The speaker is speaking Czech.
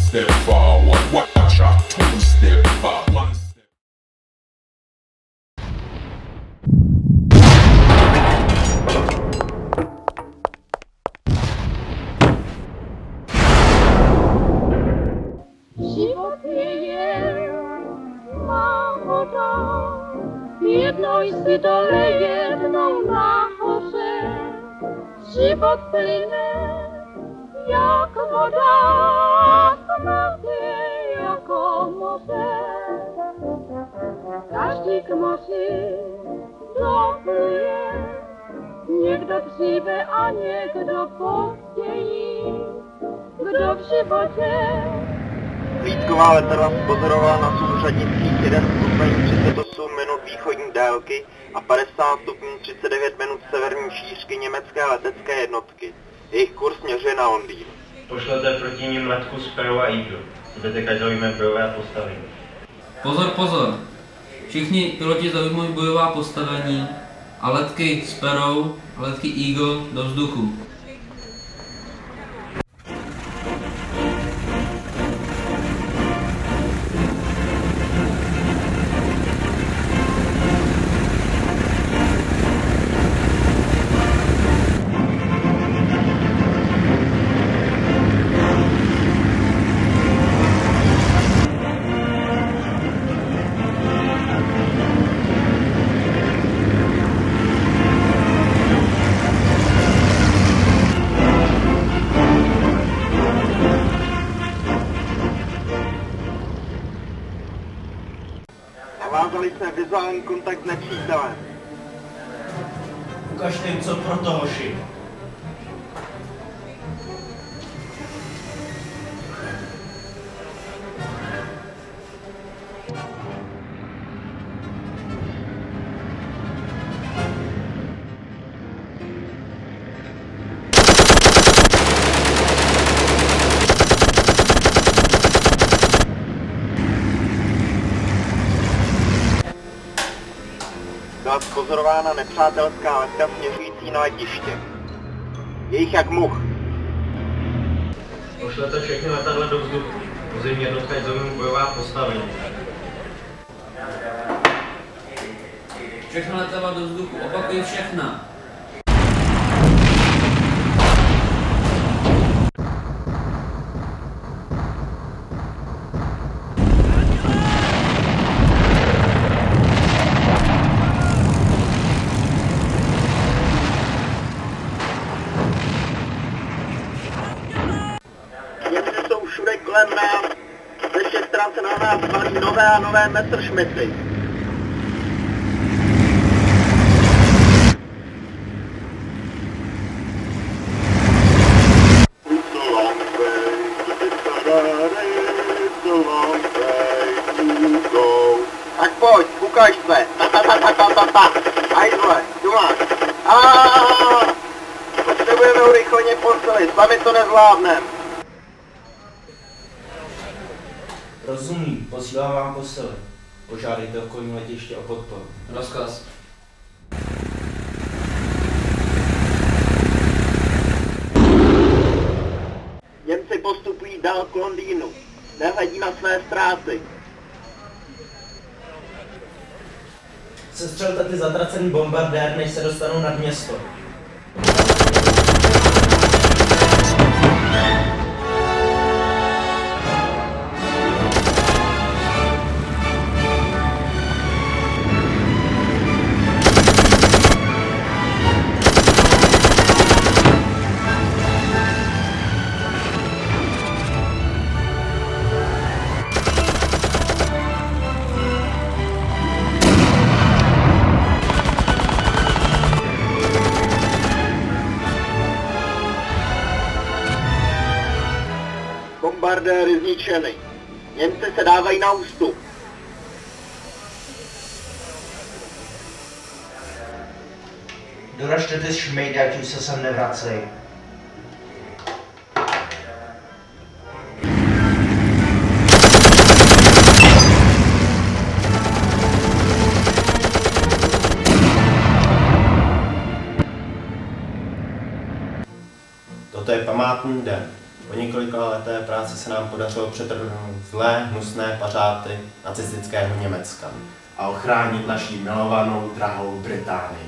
step forward, watch out, two step back, one step. Život je má voda, jednou si dole, jednou nahoře. Život plyne jak voda, snad je jako moře. Každý k moři dopluje, někdo dříve a někdo později. Kdo v životě Hlídková letadla pozorovala na souřadnicích 1 stupeň 38 minut východní délky a 50 stupňů 39 minut severní šířky německé letecké jednotky. Jejich kurz směřuje na Londýn. Pošlete proti nim letku Sparrow a Eagle. Budete zaujme bojové postavení. Pozor, pozor! Všichni piloti zaujmují bojová postavení a letky Sparrow a letky Eagle do vzduchu. Navázali jsme vizuální kontakt s nepřítelem. Ukažte jim, co pro to, hoši. Byla spozorována nepřátelská letka směřující na letiště. Je jich jak much. Pošlete všechny letadla do vzduchu. Pozemní jednotka zaujme bojová postavení. Všechna letadla do vzduchu, opakují všechna. Němci jsou všude kolem nás. Ze všech stran se na nás valí nové a nové Messerschmitty. Tak pojď, ukaž se. Hajzle, tu máš. Potřebujeme urychleně posilit, sami to nezvládnem. Rozumím, posílám vám posily. Požádejte okolní letiště o podporu. Rozkaz. Němci postupují dál k Londýnu. Nehledí na své ztráty. Sestřelte ty zatracený bombardér, než se dostanou nad město. Bombardéry zničeny. Němci se dávají na ústup. Doražte ty šmejdy, ať už se sem nevracej. Toto je památný den. Po několika leté práci se nám podařilo přetrhnout zlé, hnusné pařáty nacistického Německa a ochránit naší milovanou drahou Británii.